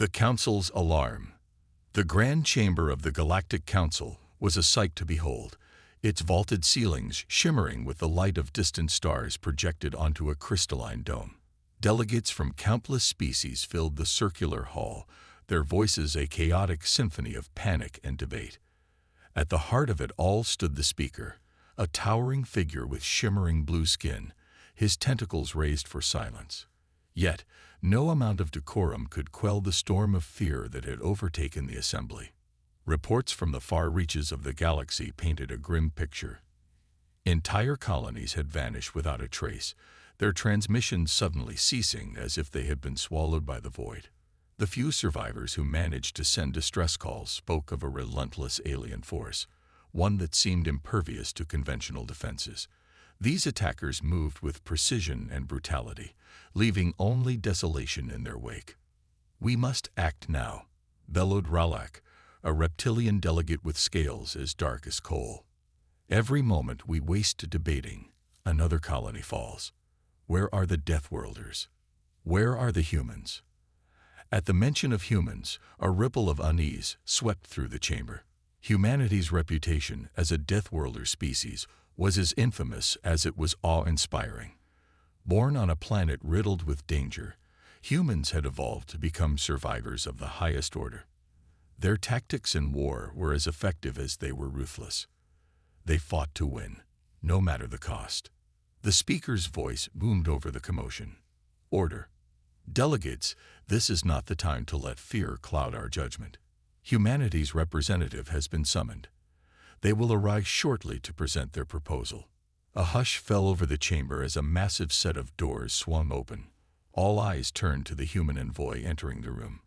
The Council's alarm. The grand chamber of the Galactic Council was a sight to behold, its vaulted ceilings shimmering with the light of distant stars projected onto a crystalline dome. Delegates from countless species filled the circular hall, their voices a chaotic symphony of panic and debate. At the heart of it all stood the speaker, a towering figure with shimmering blue skin, his tentacles raised for silence. Yet, no amount of decorum could quell the storm of fear that had overtaken the assembly. Reports from the far reaches of the galaxy painted a grim picture. Entire colonies had vanished without a trace, their transmissions suddenly ceasing as if they had been swallowed by the void. The few survivors who managed to send distress calls spoke of a relentless alien force, one that seemed impervious to conventional defenses. These attackers moved with precision and brutality, leaving only desolation in their wake. "We must act now," bellowed Ralak, a reptilian delegate with scales as dark as coal. "Every moment we waste debating, another colony falls. Where are the Deathworlders? Where are the humans?" At the mention of humans, a ripple of unease swept through the chamber. Humanity's reputation as a Deathworlder species was as infamous as it was awe-inspiring. Born on a planet riddled with danger, humans had evolved to become survivors of the highest order. Their tactics in war were as effective as they were ruthless. They fought to win, no matter the cost. The speaker's voice boomed over the commotion. "Order. Delegates, this is not the time to let fear cloud our judgment. Humanity's representative has been summoned. They will arrive shortly to present their proposal." A hush fell over the chamber as a massive set of doors swung open. All eyes turned to the human envoy entering the room.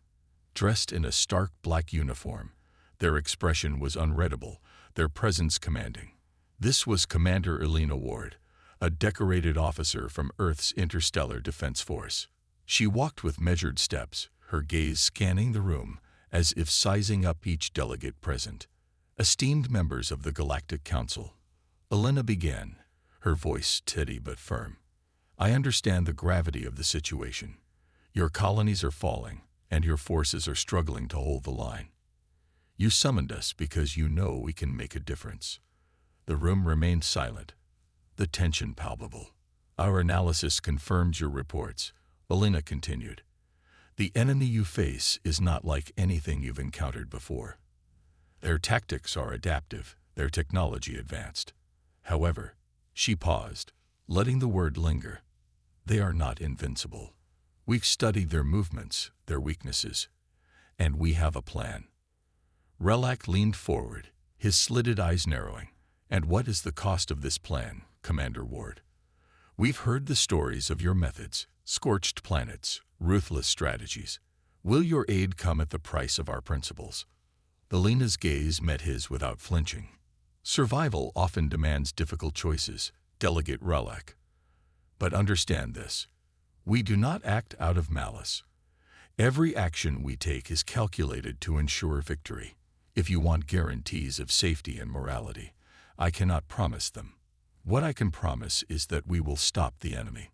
Dressed in a stark black uniform, their expression was unreadable, their presence commanding. This was Commander Elena Ward, a decorated officer from Earth's interstellar defense force. She walked with measured steps, her gaze scanning the room as if sizing up each delegate present. "Esteemed members of the Galactic Council," Elena began, her voice steady but firm. "I understand the gravity of the situation. Your colonies are falling, and your forces are struggling to hold the line. You summoned us because you know we can make a difference." The room remained silent, the tension palpable. "Our analysis confirms your reports," Elena continued. "The enemy you face is not like anything you've encountered before. Their tactics are adaptive, their technology advanced. However," she paused, letting the word linger, "they are not invincible. We've studied their movements, their weaknesses, and we have a plan." Relak leaned forward, his slitted eyes narrowing. "And what is the cost of this plan, Commander Ward? We've heard the stories of your methods, scorched planets, ruthless strategies. Will your aid come at the price of our principles?" Elena's gaze met his without flinching. "Survival often demands difficult choices, Delegate Relak. But understand this. We do not act out of malice. Every action we take is calculated to ensure victory. If you want guarantees of safety and morality, I cannot promise them. What I can promise is that we will stop the enemy."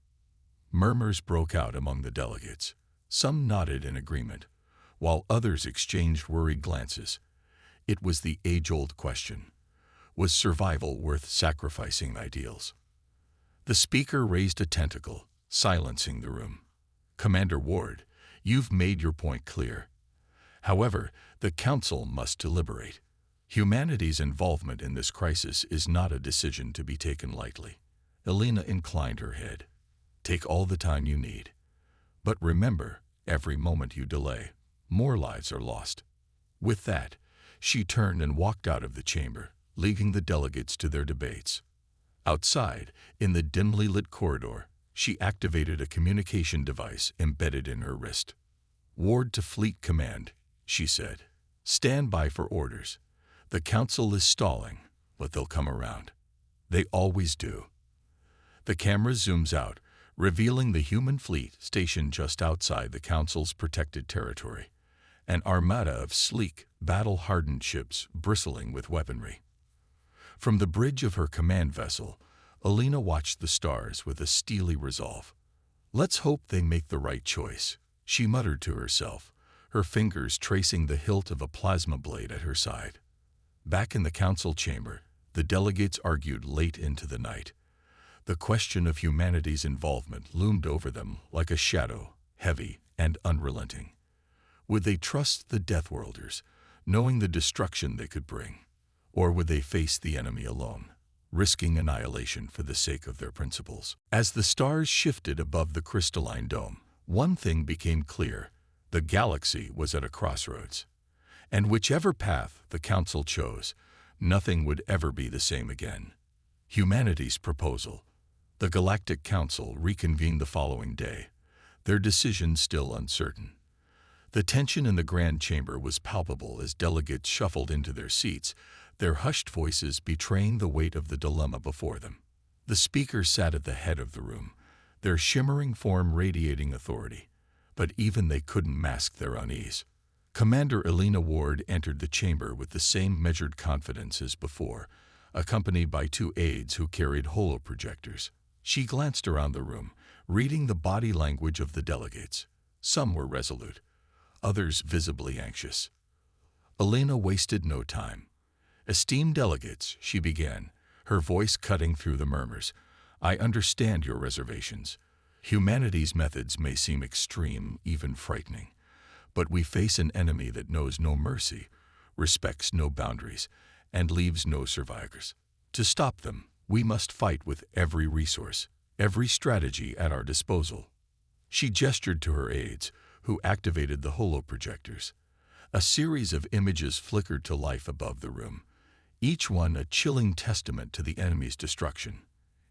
Murmurs broke out among the delegates. Some nodded in agreement, while others exchanged worried glances. It was the age-old question. Was survival worth sacrificing ideals? The speaker raised a tentacle, silencing the room. "Commander Ward, you've made your point clear. However, the Council must deliberate. Humanity's involvement in this crisis is not a decision to be taken lightly." Elena inclined her head. "Take all the time you need. But remember, every moment you delay, more lives are lost." With that, she turned and walked out of the chamber, leaving the delegates to their debates. Outside, in the dimly lit corridor, she activated a communication device embedded in her wrist. "Ward to Fleet Command," she said. "Stand by for orders. The Council is stalling, but they'll come around. They always do." The camera zooms out, revealing the human fleet stationed just outside the Council's protected territory, an armada of sleek, battle-hardened ships bristling with weaponry. From the bridge of her command vessel, Elena watched the stars with a steely resolve. "Let's hope they make the right choice," she muttered to herself, her fingers tracing the hilt of a plasma blade at her side. Back in the council chamber, the delegates argued late into the night. The question of humanity's involvement loomed over them like a shadow, heavy and unrelenting. Would they trust the Deathworlders, knowing the destruction they could bring? Or would they face the enemy alone, risking annihilation for the sake of their principles? As the stars shifted above the crystalline dome, one thing became clear: the galaxy was at a crossroads. And whichever path the Council chose, nothing would ever be the same again. Humanity's proposal. The Galactic Council reconvened the following day, their decision still uncertain. The tension in the Grand Chamber was palpable as delegates shuffled into their seats, their hushed voices betraying the weight of the dilemma before them. The speaker sat at the head of the room, their shimmering form radiating authority, but even they couldn't mask their unease. Commander Elena Ward entered the chamber with the same measured confidence as before, accompanied by two aides who carried holoprojectors. She glanced around the room, reading the body language of the delegates. Some were resolute, others visibly anxious. Elena wasted no time. "Esteemed delegates," she began, her voice cutting through the murmurs, "I understand your reservations. Humanity's methods may seem extreme, even frightening. But we face an enemy that knows no mercy, respects no boundaries, and leaves no survivors. To stop them, we must fight with every resource, every strategy at our disposal." She gestured to her aides, who activated the holoprojectors. A series of images flickered to life above the room, each one a chilling testament to the enemy's destruction.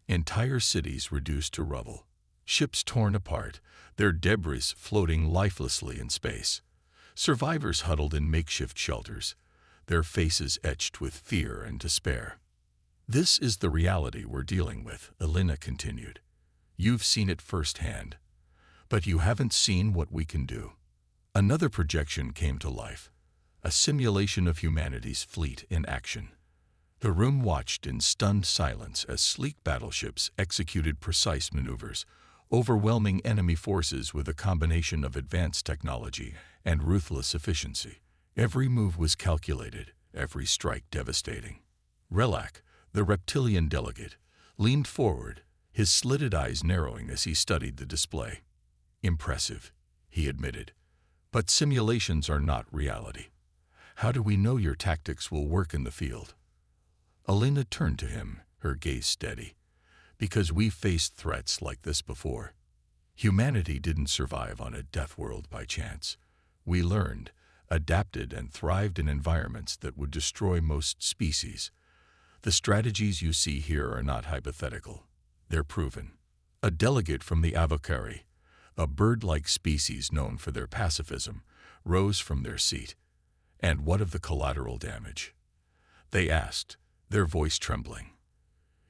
Entire cities reduced to rubble, ships torn apart, their debris floating lifelessly in space. Survivors huddled in makeshift shelters, their faces etched with fear and despair. "This is the reality we're dealing with," Elena continued. "You've seen it firsthand, but you haven't seen what we can do." Another projection came to life, a simulation of humanity's fleet in action. The room watched in stunned silence as sleek battleships executed precise maneuvers, overwhelming enemy forces with a combination of advanced technology and ruthless efficiency. Every move was calculated, every strike devastating. Relak, the reptilian delegate, leaned forward, his slitted eyes narrowing as he studied the display. "Impressive," he admitted, "but simulations are not reality. How do we know your tactics will work in the field?" Elena turned to him, her gaze steady. "Because we've faced threats like this before. Humanity didn't survive on a death world by chance. We learned, adapted, and thrived in environments that would destroy most species. The strategies you see here are not hypothetical. They're proven." A delegate from the Avocari, a bird-like species known for their pacifism, rose from their seat. "And what of the collateral damage?" they asked, their voice trembling.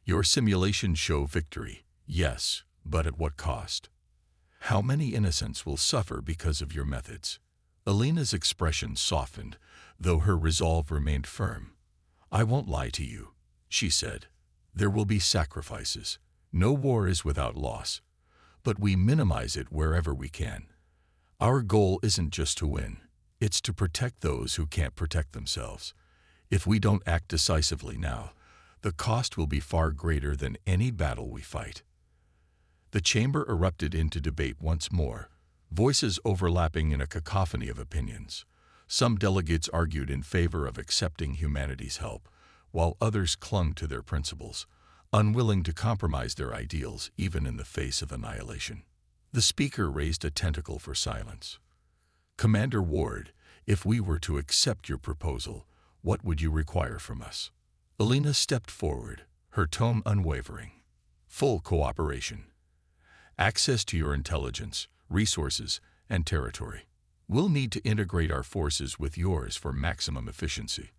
"Your simulations show victory, yes, but at what cost? How many innocents will suffer because of your methods?" Elena's expression softened, though her resolve remained firm. "I won't lie to you," she said. "There will be sacrifices. No war is without loss, but we minimize it wherever we can. Our goal isn't just to win, it's to protect those who can't protect themselves. If we don't act decisively now, the cost will be far greater than any battle we fight." The chamber erupted into debate once more, voices overlapping in a cacophony of opinions. Some delegates argued in favor of accepting humanity's help, while others clung to their principles, unwilling to compromise their ideals even in the face of annihilation. The speaker raised a tentacle for silence. "Commander Ward, if we were to accept your proposal, what would you require from us?" Elena stepped forward, her tone unwavering. "Full cooperation. Access to your intelligence, resources, and territory. We'll need to integrate our forces with yours for maximum efficiency.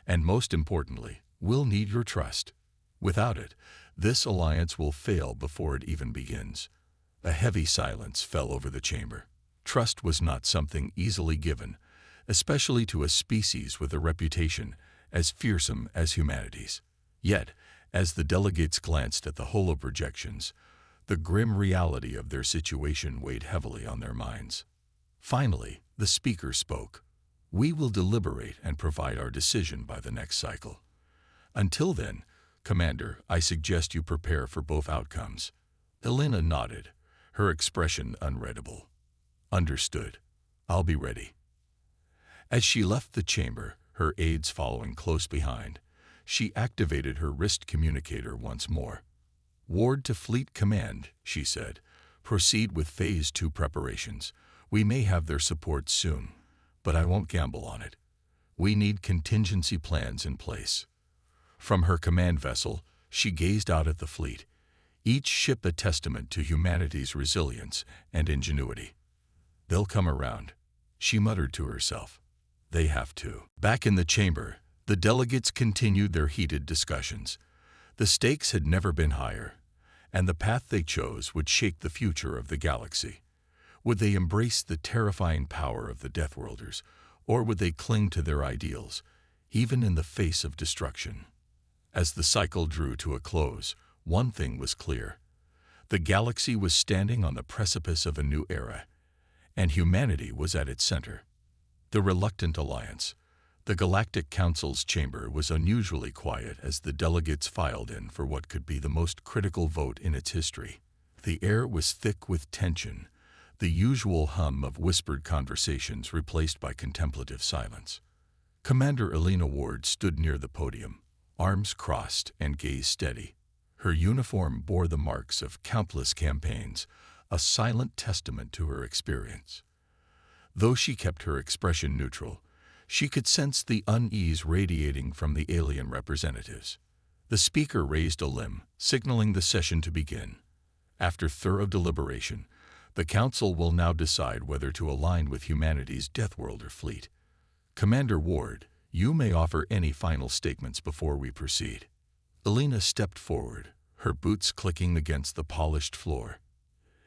And most importantly, we'll need your trust. Without it, this alliance will fail before it even begins." A heavy silence fell over the chamber. Trust was not something easily given, especially to a species with a reputation as fearsome as humanity's. Yet, as the delegates glanced at the holoprojections, the grim reality of their situation weighed heavily on their minds. Finally, The speaker spoke. We will deliberate and provide our decision by the next cycle. Until then, Commander, I suggest you prepare for both outcomes. Elena nodded, her expression unreadable. Understood. I'll be ready. As she left the chamber, her aides following close behind, she activated her wrist communicator once more. Ward to Fleet Command, she said. Proceed with Phase 2 preparations. We may have their support soon, but I won't gamble on it. We need contingency plans in place. From her command vessel, she gazed out at the fleet, each ship a testament to humanity's resilience and ingenuity. They'll come around, she muttered to herself. They have to. Back in the chamber, the delegates continued their heated discussions. The stakes had never been higher, and the path they chose would shape the future of the galaxy. Would they embrace the terrifying power of the Deathworlders, or would they cling to their ideals, even in the face of destruction? As the cycle drew to a close, one thing was clear. The galaxy was standing on the precipice of a new era, and humanity was at its center. The reluctant alliance. The Galactic Council's chamber was unusually quiet as the delegates filed in for what could be the most critical vote in its history. The air was thick with tension, the usual hum of whispered conversations replaced by contemplative silence. Commander Elena Ward stood near the podium, arms crossed and gaze steady. Her uniform bore the marks of countless campaigns, a silent testament to her experience. Though she kept her expression neutral, she could sense the unease radiating from the alien representatives. The speaker raised a limb, signaling the session to begin. After thorough deliberation, the Council will now decide whether to align with humanity's Deathworlder fleet. Commander Ward, you may offer any final statements before we proceed. Elena stepped forward, her boots clicking against the polished floor.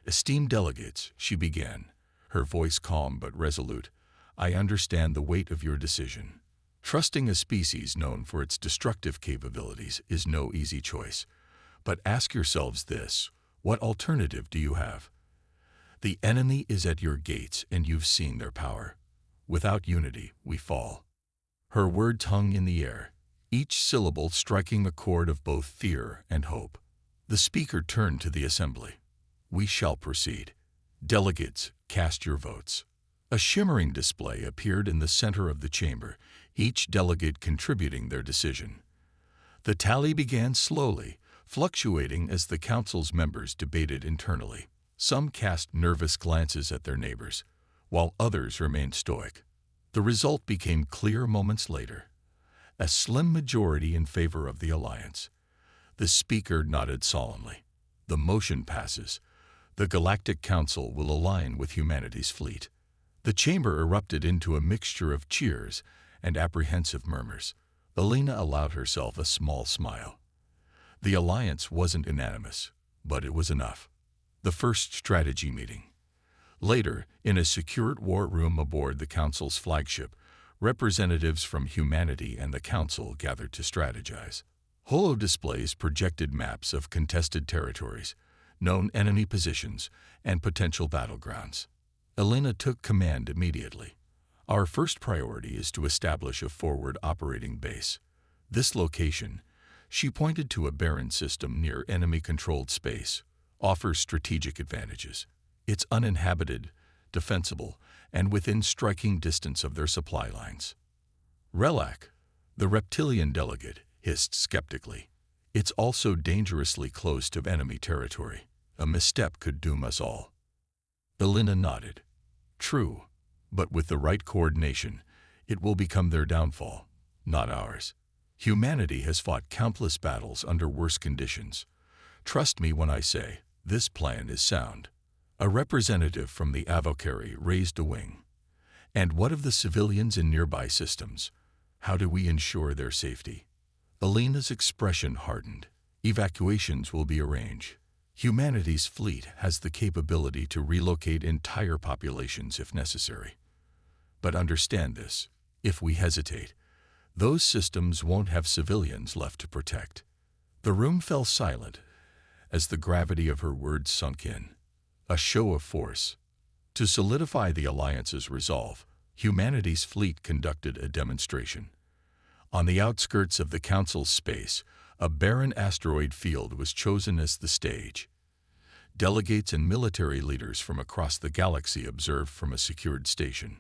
Esteemed delegates, she began, her voice calm but resolute, I understand the weight of your decision. Trusting a species known for its destructive capabilities is no easy choice. But ask yourselves this, what alternative do you have? The enemy is at your gates and you've seen their power. Without unity, we fall. Her words hung in the air, each syllable striking a chord of both fear and hope. The speaker turned to the assembly. We shall proceed. Delegates, cast your votes. A shimmering display appeared in the center of the chamber, each delegate contributing their decision. The tally began slowly, fluctuating as the council's members debated internally. Some cast nervous glances at their neighbors, while others remained stoic. The result became clear moments later. A slim majority in favor of the alliance. The speaker nodded solemnly. The motion passes. The Galactic Council will align with humanity's fleet. The chamber erupted into a mixture of cheers and apprehensive murmurs. Elena allowed herself a small smile. The alliance wasn't unanimous, but it was enough. The first strategy meeting. Later, in a secured war room aboard the Council's flagship, representatives from humanity and the Council gathered to strategize. Holo displays projected maps of contested territories, known enemy positions, and potential battlegrounds. Elena took command immediately. Our first priority is to establish a forward operating base. This location, she pointed to a barren system near enemy-controlled space, offers strategic advantages. It's uninhabited, defensible, and within striking distance of their supply lines. Relac, the reptilian delegate, hissed skeptically. It's also dangerously close to enemy territory. A misstep could doom us all. Elena nodded. True, but with the right coordination, it will become their downfall, not ours. Humanity has fought countless battles under worse conditions. Trust me when I say, this plan is sound. A representative from the Avocary raised a wing. And what of the civilians in nearby systems? How do we ensure their safety? Elena's expression hardened. Evacuations will be arranged. Humanity's fleet has the capability to relocate entire populations if necessary. But understand this, if we hesitate, those systems won't have civilians left to protect. The room fell silent as the gravity of her words sunk in. A show of force. To solidify the Alliance's resolve, humanity's fleet conducted a demonstration. On the outskirts of the Council's space, a barren asteroid field was chosen as the stage. Delegates and military leaders from across the galaxy observed from a secured station.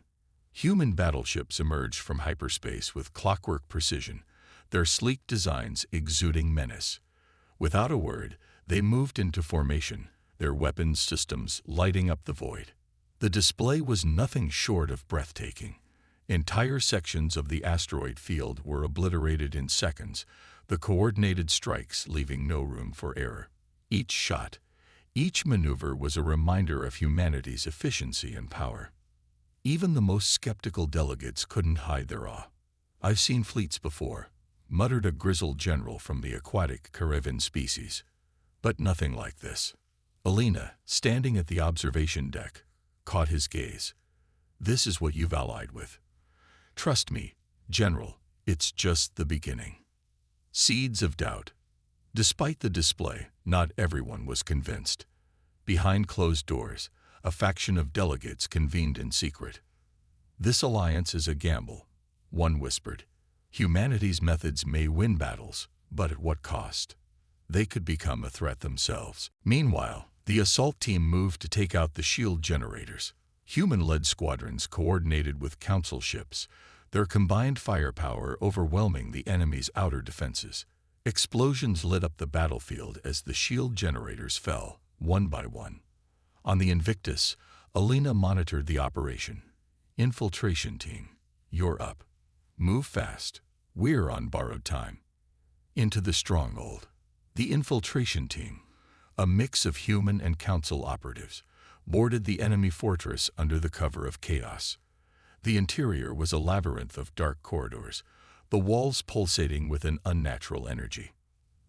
Human battleships emerged from hyperspace with clockwork precision, their sleek designs exuding menace. Without a word, they moved into formation, their weapons systems lighting up the void. The display was nothing short of breathtaking. Entire sections of the asteroid field were obliterated in seconds, the coordinated strikes leaving no room for error. Each shot, each maneuver was a reminder of humanity's efficiency and power. Even the most skeptical delegates couldn't hide their awe. "I've seen fleets before," muttered a grizzled general from the aquatic Karevan species. "But nothing like this." Alina, standing at the observation deck, caught his gaze. "This is what you've allied with. Trust me, General, it's just the beginning." Seeds of doubt. Despite the display, not everyone was convinced. Behind closed doors, a faction of delegates convened in secret. "This alliance is a gamble," one whispered. "Humanity's methods may win battles, but at what cost? They could become a threat themselves." Meanwhile, the assault team moved to take out the shield generators. Human-led squadrons coordinated with Council ships, their combined firepower overwhelming the enemy's outer defenses. Explosions lit up the battlefield as the shield generators fell, one by one. On the Invictus, Alina monitored the operation. "Infiltration team, you're up. Move fast. We're on borrowed time." Into the stronghold. The infiltration team, a mix of human and Council operatives, boarded the enemy fortress under the cover of chaos. The interior was a labyrinth of dark corridors, the walls pulsating with an unnatural energy.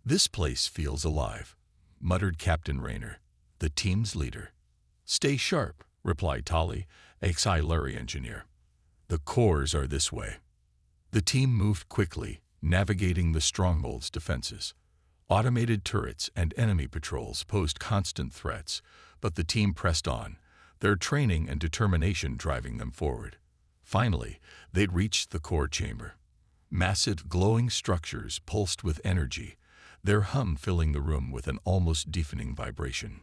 "This place feels alive," muttered Captain Rayner, the team's leader. "Stay sharp," replied Tali, a Xyluri engineer. "The cores are this way." The team moved quickly, navigating the stronghold's defenses. Automated turrets and enemy patrols posed constant threats, but the team pressed on, their training and determination driving them forward. Finally, they'd reached the core chamber. Massive, glowing structures pulsed with energy, their hum filling the room with an almost deafening vibration.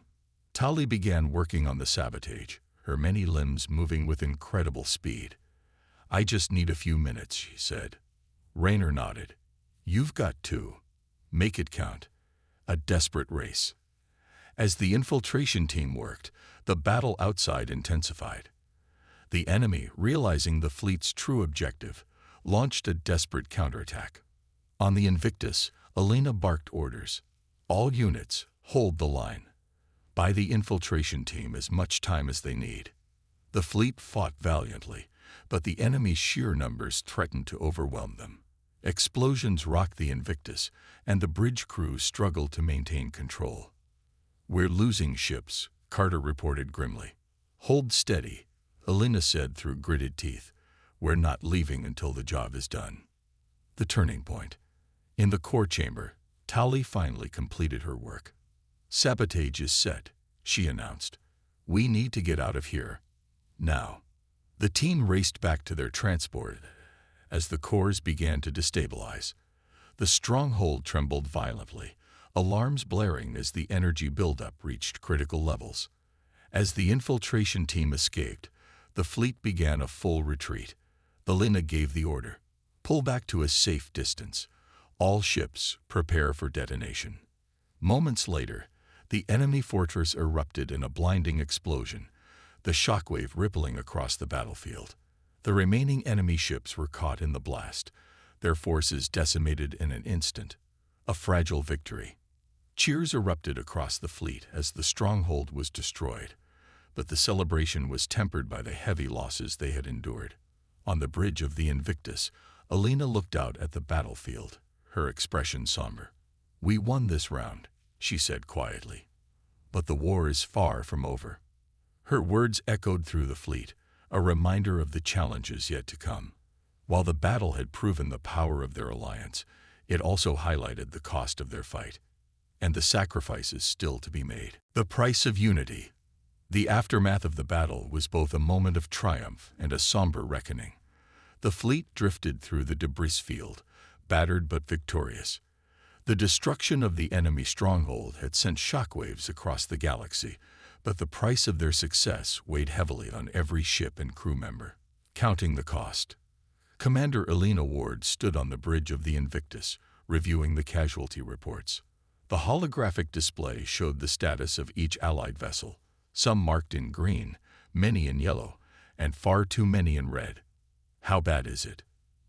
Tali began working on the sabotage, her many limbs moving with incredible speed. "I just need a few minutes," she said. Rayner nodded. "You've got two. Make it count." A desperate race. As the infiltration team worked, the battle outside intensified. The enemy, realizing the fleet's true objective, launched a desperate counterattack. On the Invictus, Alina barked orders. "All units, hold the line. Buy the infiltration team as much time as they need." The fleet fought valiantly, but the enemy's sheer numbers threatened to overwhelm them. Explosions rocked the Invictus, and the bridge crew struggled to maintain control. "We're losing ships," Carter reported grimly. "Hold steady," Alina said through gritted teeth. "We're not leaving until the job is done." The turning point. In the core chamber, Tali finally completed her work. "Sabotage is set," she announced. "We need to get out of here. Now." The team raced back to their transport as the cores began to destabilize. The stronghold trembled violently, alarms blaring as the energy buildup reached critical levels. As the infiltration team escaped, the fleet began a full retreat. Alina gave the order. "Pull back to a safe distance. All ships, prepare for detonation." Moments later, the enemy fortress erupted in a blinding explosion, the shockwave rippling across the battlefield. The remaining enemy ships were caught in the blast, their forces decimated in an instant. A fragile victory. Cheers erupted across the fleet as the stronghold was destroyed, but the celebration was tempered by the heavy losses they had endured. On the bridge of the Invictus, Alina looked out at the battlefield, her expression somber. "We won this round," she said quietly. "But the war is far from over." Her words echoed through the fleet, a reminder of the challenges yet to come. While the battle had proven the power of their alliance, it also highlighted the cost of their fight, and the sacrifices still to be made. The price of unity. The aftermath of the battle was both a moment of triumph and a somber reckoning. The fleet drifted through the debris field, battered but victorious. The destruction of the enemy stronghold had sent shockwaves across the galaxy, but the price of their success weighed heavily on every ship and crew member. Counting the cost, Commander Elena Ward stood on the bridge of the Invictus, reviewing the casualty reports. The holographic display showed the status of each Allied vessel, some marked in green, many in yellow, and far too many in red. "How bad is it?"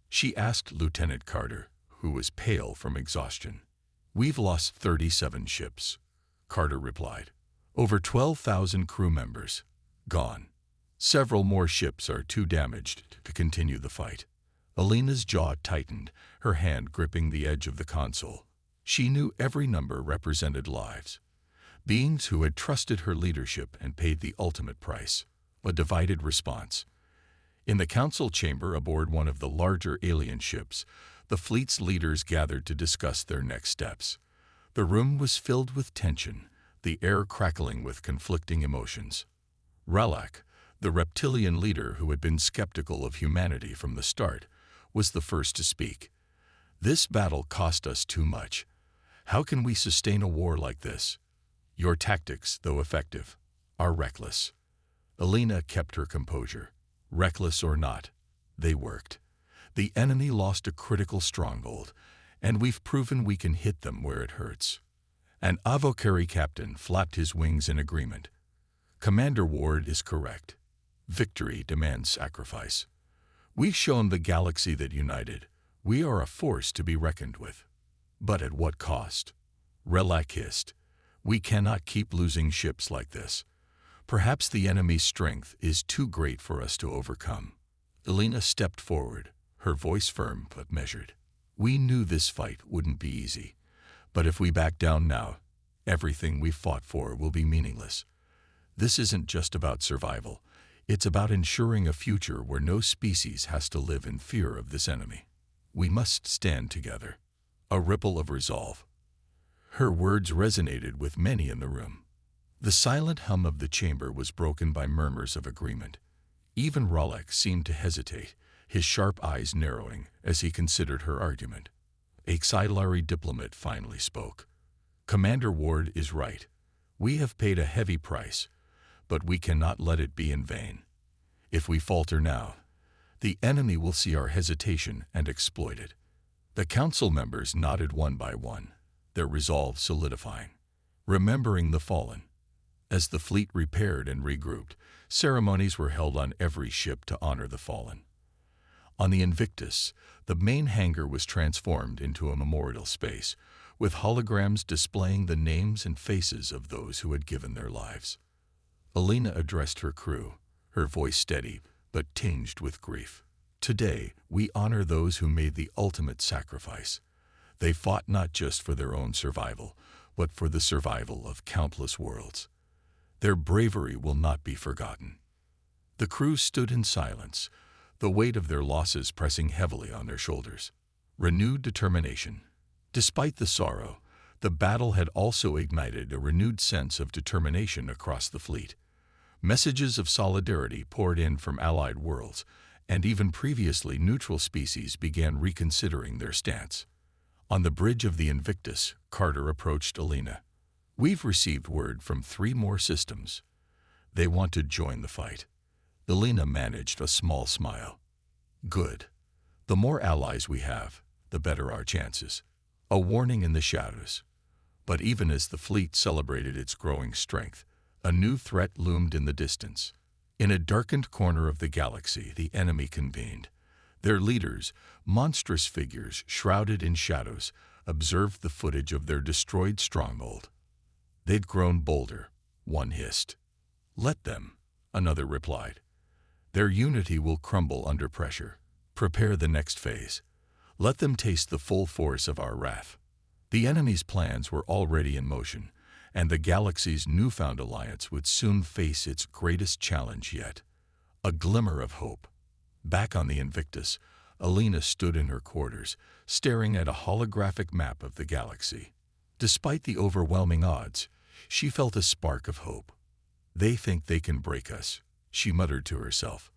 she asked Lieutenant Carter, who was pale from exhaustion. "We've lost 37 ships," Carter replied. "Over 12,000 crew members gone. Several more ships are too damaged to continue the fight." Elena's jaw tightened, her hand gripping the edge of the console. She knew every number represented lives, beings who had trusted her leadership and paid the ultimate price. A divided response. In the council chamber aboard one of the larger alien ships, the fleet's leaders gathered to discuss their next steps. The room was filled with tension, the air crackling with conflicting emotions. Ralak, the reptilian leader who had been skeptical of humanity from the start, was the first to speak. "This battle cost us too much. How can we sustain a war like this? Your tactics, though effective, are reckless." Elena kept her composure. Reckless or not, they worked. The enemy lost a critical stronghold, and we've proven we can hit them where it hurts. An Avocari captain flapped his wings in agreement. "Commander Ward is correct. Victory demands sacrifice. We've shown the galaxy that united, we are a force to be reckoned with. But at what cost?" Relak hissed. "We cannot keep losing ships like this. Perhaps the enemy's strength is too great for us to overcome." Elena stepped forward, her voice firm but measured. "We knew this fight wouldn't be easy, but if we back down now, everything we fought for will be meaningless. This isn't just about survival. It's about ensuring a future where no species has to live in fear of this enemy. We must stand together." A ripple of resolve. Her words resonated with many in the room. The silent hum of the chamber was broken by murmurs of agreement. Even Ralak seemed to hesitate, his sharp eyes narrowing as he considered her argument. A Xylari diplomat finally spoke. "Commander Ward is right. We have paid a heavy price, but we cannot let it be in vain. If we falter now, the enemy will see our hesitation and exploit it." The council members nodded one by one, their resolve solidifying. Remembering the fallen. As the fleet repaired and regrouped, ceremonies were held on every ship to honor the fallen. On the Invictus, the main hangar was transformed into a memorial space, with holograms displaying the names and faces of those who had given their lives. Elena addressed her crew, her voice steady but tinged with grief. "Today, we honor those who made the ultimate sacrifice. They fought not just for their own survival, but for the survival of countless worlds. Their bravery will not be forgotten." The crew stood in silence, the weight of their losses pressing heavily on their shoulders. Renewed determination. Despite the sorrow, the battle had also ignited a renewed sense of determination across the fleet. Messages of solidarity poured in from allied worlds, and even previously neutral species began reconsidering their stance. On the bridge of the Invictus, Carter approached Elena. "We've received word from 3 more systems. They want to join the fight." Elena managed a small smile. "Good. The more allies we have, the better our chances." A warning in the shadows. But even as the fleet celebrated its growing strength, a new threat loomed in the distance. In a darkened corner of the galaxy, the enemy convened. Their leaders, monstrous figures shrouded in shadows, observed the footage of their destroyed stronghold. They'd grown bolder, one hissed. "Let them," another replied. "Their unity will crumble under pressure. Prepare the next phase. Let them taste the full force of our wrath." The enemy's plans were already in motion, and the galaxy's newfound alliance would soon face its greatest challenge yet. A glimmer of hope. Back on the Invictus, Elena stood in her quarters, staring at a holographic map of the galaxy. Despite the overwhelming odds, she felt a spark of hope. They think they can break us, she muttered to herself.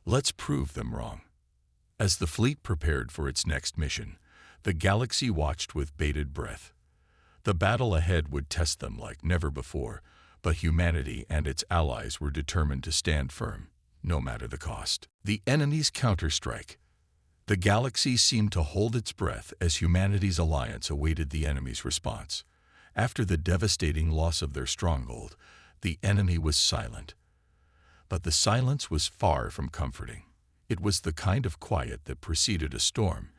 Let's prove them wrong. As the fleet prepared for its next mission, the galaxy watched with bated breath. The battle ahead would test them like never before, but humanity and its allies were determined to stand firm, no matter the cost. The enemy's counterstrike. The galaxy seemed to hold its breath as humanity's alliance awaited the enemy's response. After the devastating loss of their stronghold, the enemy was silent. But the silence was far from comforting. It was the kind of quiet that preceded a storm,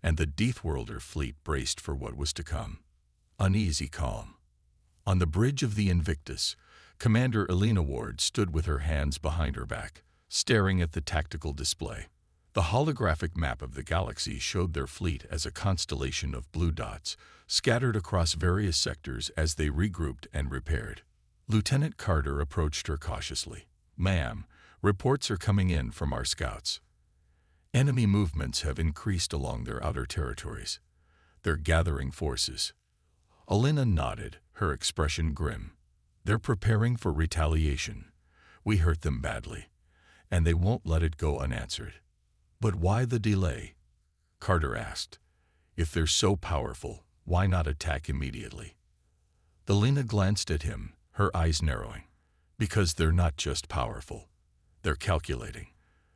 and the Deathworlder fleet braced for what was to come. Uneasy calm. On the bridge of the Invictus, Commander Elena Ward stood with her hands behind her back, staring at the tactical display. The holographic map of the galaxy showed their fleet as a constellation of blue dots, scattered across various sectors as they regrouped and repaired. Lieutenant Carter approached her cautiously. "Ma'am, reports are coming in from our scouts. Enemy movements have increased along their outer territories. They're gathering forces." Elena nodded, her expression grim. "They're preparing for retaliation. We hurt them badly, and they won't let it go unanswered." "But why the delay?" Carter asked. "If they're so powerful, why not attack immediately?" Elena glanced at him, her eyes narrowing. "Because they're not just powerful. They're calculating.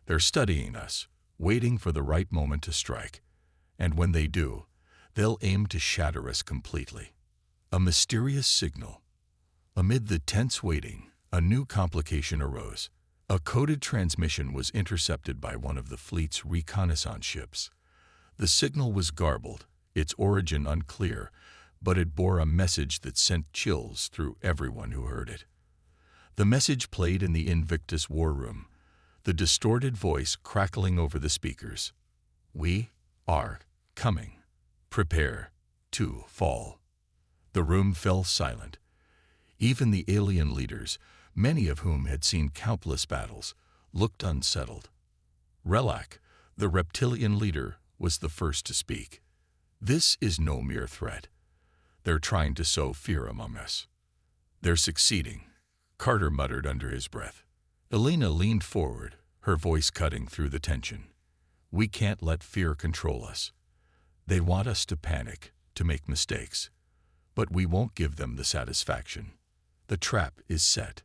They're studying us, waiting for the right moment to strike. And when they do, they'll aim to shatter us completely." A mysterious signal. Amid the tense waiting, a new complication arose. A coded transmission was intercepted by one of the fleet's reconnaissance ships. The signal was garbled, its origin unclear, but it bore a message that sent chills through everyone who heard it. The message played in the Invictus war room, the distorted voice crackling over the speakers. "We are coming. Prepare to fall." The room fell silent. Even the alien leaders, many of whom had seen countless battles, looked unsettled. Relak, the reptilian leader, was the first to speak. "This is no mere threat. They're trying to sow fear among us." "They're succeeding," Carter muttered under his breath. Elena leaned forward, her voice cutting through the tension. "We can't let fear control us. They want us to panic, to make mistakes. But we won't give them the satisfaction. The trap is set."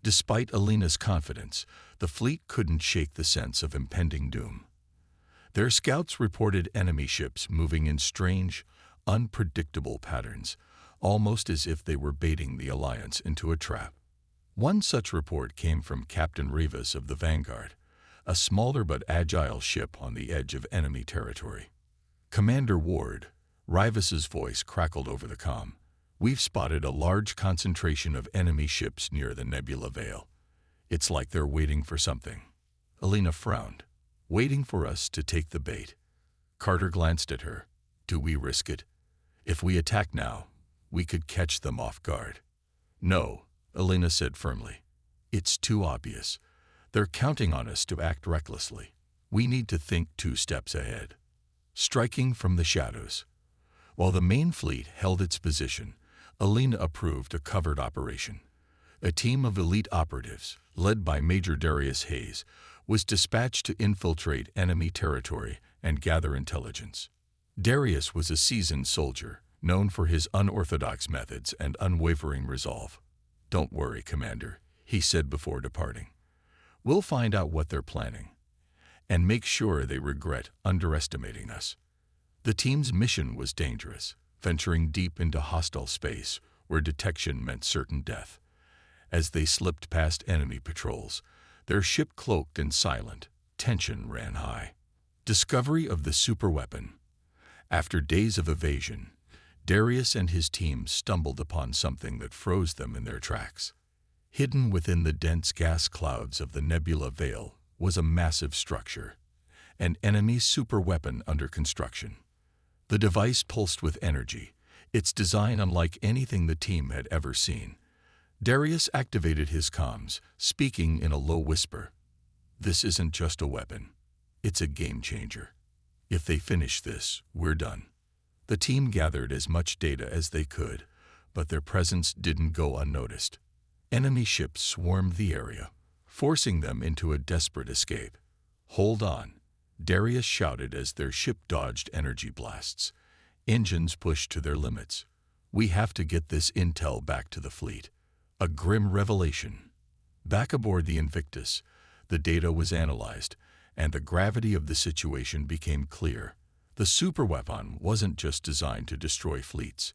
Despite Elena's confidence, the fleet couldn't shake the sense of impending doom. Their scouts reported enemy ships moving in strange, unpredictable patterns, almost as if they were baiting the Alliance into a trap. One such report came from Captain Rivas of the Vanguard, a smaller but agile ship on the edge of enemy territory. "Commander Ward," Rivas's voice crackled over the comm, "we've spotted a large concentration of enemy ships near the Nebula Veil. It's like they're waiting for something." Elena frowned. "Waiting for us to take the bait." Carter glanced at her. "Do we risk it? If we attack now, we could catch them off guard." "No," Elena said firmly. "It's too obvious. They're counting on us to act recklessly. We need to think 2 steps ahead." Striking from the shadows. While the main fleet held its position, Elena approved a covert operation. A team of elite operatives, led by Major Darius Hayes, was dispatched to infiltrate enemy territory and gather intelligence. Darius was a seasoned soldier, known for his unorthodox methods and unwavering resolve. "Don't worry, Commander," he said before departing. "We'll find out what they're planning, and make sure they regret underestimating us." The team's mission was dangerous, venturing deep into hostile space where detection meant certain death. As they slipped past enemy patrols, their ship cloaked and silent, tension ran high. Discovery of the superweapon. After days of evasion, Darius and his team stumbled upon something that froze them in their tracks. Hidden within the dense gas clouds of the Nebula Veil was a massive structure, an enemy superweapon under construction. The device pulsed with energy, its design unlike anything the team had ever seen. Darius activated his comms, speaking in a low whisper. "This isn't just a weapon. It's a game changer. If they finish this, we're done." The team gathered as much data as they could, but their presence didn't go unnoticed. Enemy ships swarmed the area, forcing them into a desperate escape. "Hold on," Darius shouted as their ship dodged energy blasts. Engines pushed to their limits. "We have to get this intel back to the fleet." A grim revelation. Back aboard the Invictus, the data was analyzed, and the gravity of the situation became clear. The superweapon wasn't just designed to destroy fleets.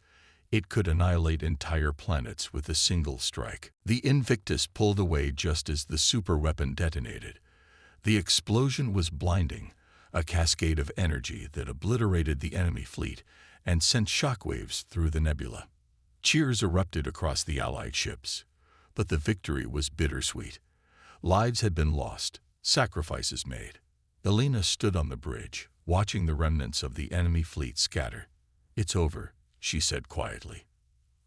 It could annihilate entire planets with a single strike. The Invictus pulled away just as the superweapon detonated. The explosion was blinding, a cascade of energy that obliterated the enemy fleet and sent shockwaves through the nebula. Cheers erupted across the Allied ships, but the victory was bittersweet. Lives had been lost, sacrifices made. Elena stood on the bridge, watching the remnants of the enemy fleet scatter. "It's over," she said quietly.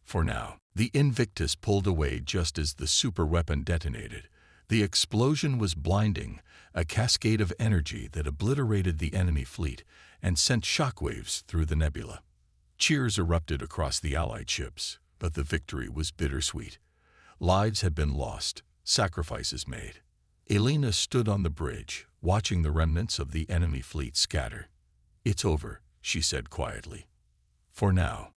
"For now." The Invictus pulled away just as the superweapon detonated. The explosion was blinding, a cascade of energy that obliterated the enemy fleet and sent shockwaves through the nebula. Cheers erupted across the Allied ships, but the victory was bittersweet. Lives had been lost, sacrifices made. Elena stood on the bridge, watching the remnants of the enemy fleet scatter. "It's over," she said quietly. "For now."